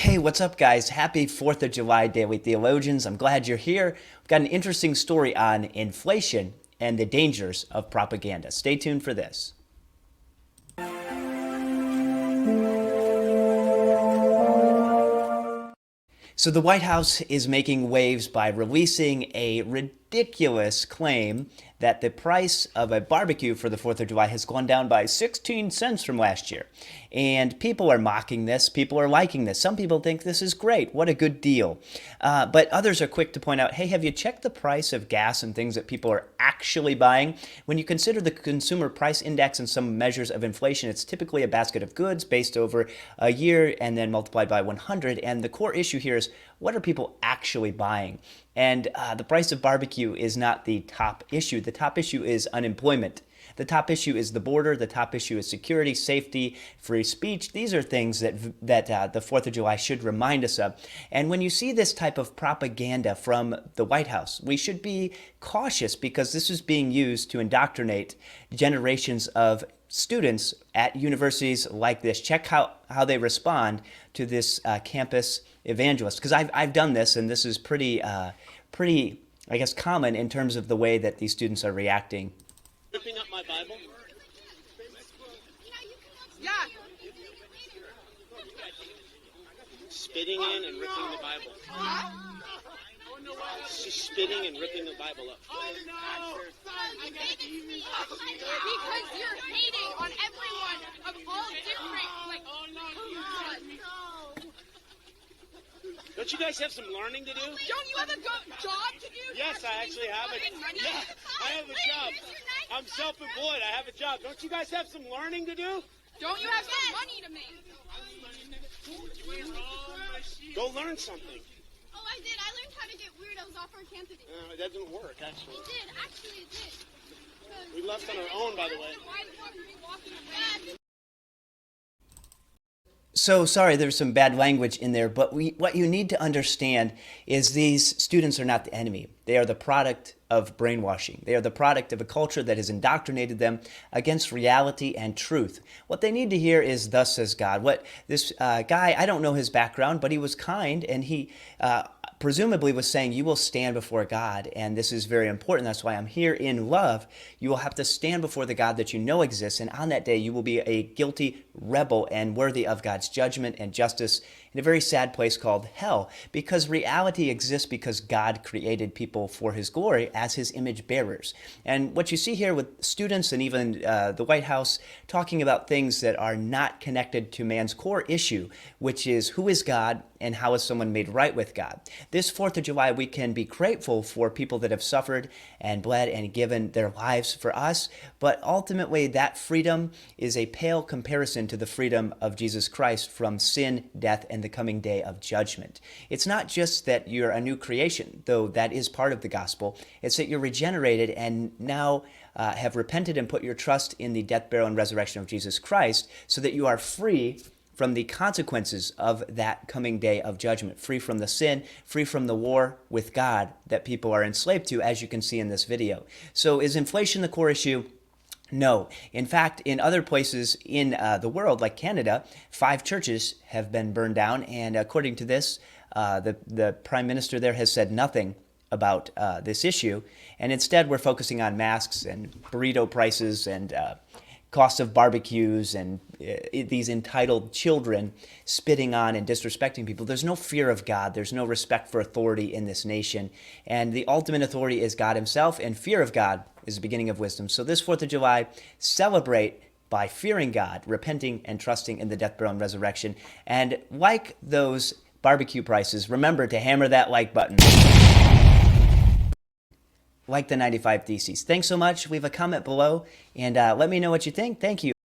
Hey, what's up, guys? Happy 4th of July, Daily Theologians. I'm glad you're here. We've got an interesting story on inflation and the dangers of propaganda. Stay tuned for this. So the White House is making waves by releasing a ridiculous claim that the price of a barbecue for the 4th of July has gone down by 16 cents from last year. And people are mocking this. People are liking this. Some people think this is great. What a good deal. But others are quick to point out, hey, have you checked the price of gas and things that people are actually buying? When you consider the consumer price index and some measures of inflation, it's typically a basket of goods based over a year and then multiplied by 100. And the core issue here is, what are people actually buying? And the price of barbecue is not the top issue. The top issue is unemployment. The top issue is the border. The top issue is security, safety, free speech. These are things that the 4th of July should remind us of. And when you see this type of propaganda from the White House, we should be cautious because this is being used to indoctrinate generations of students at universities like this. Check how they respond to this campus evangelist, because I've done this, and this is pretty I guess common in terms of the way that these students are reacting. Ripping up my Bible? Yeah. Spitting in and ripping the Bible. She's spitting and ripping the Bible up. Oh no! Because you're hating on everyone of all different, like, oh no, Don't you guys have some learning to do? don't you have a job to do? Yes, I actually have it. Yeah, I have a job. I'm self-employed. I have a job. Don't you guys have some learning to do? Don't you have some money to make? Go learn something. Oh, I did. I learned how to get weirdos off our campus. That didn't work, actually. It did. Actually, it did. We left on our own, by the way. Why were we walking around? So sorry, there's some bad language in there, but what you need to understand is these students are not the enemy. They are the product of brainwashing. They are the product of a culture that has indoctrinated them against reality and truth. What they need to hear is, "Thus says God." What this guy, I don't know his background, but he was kind, and he presumably was saying, you will stand before God, and this is very important. That's why I'm here in love. You will have to stand before the God that you know exists, and on that day you will be a guilty rebel and worthy of God's judgment and justice in a very sad place called hell, because reality exists because God created people for his glory as his image bearers. And what you see here with students and even the White House talking about things that are not connected to man's core issue, which is, who is God and how is someone made right with God? This 4th of July, we can be grateful for people that have suffered and bled and given their lives for us, but ultimately that freedom is a pale comparison to the freedom of Jesus Christ from sin, death, and the coming day of judgment. It's not just that you're a new creation, though that is part of the gospel. It's that you're regenerated and now have repented and put your trust in the death, burial, and resurrection of Jesus Christ, so that you are free from the consequences of that coming day of judgment, free from the sin, free from the war with God that people are enslaved to, as you can see in this video. So is inflation the core issue? No. In fact, in other places in the world, like Canada, 5 churches have been burned down, and according to this, the Prime Minister there has said nothing about this issue, and instead we're focusing on masks and burrito prices and cost of barbecues and these entitled children spitting on and disrespecting people. There's no fear of God. There's no respect for authority in this nation. And the ultimate authority is God himself, and fear of God is the beginning of wisdom. So this 4th of July, celebrate by fearing God, repenting and trusting in the death, burial, and resurrection. And like those barbecue prices, remember to hammer that like button. Like the 95 Theses. Thanks so much. Leave a comment below and let me know what you think. Thank you.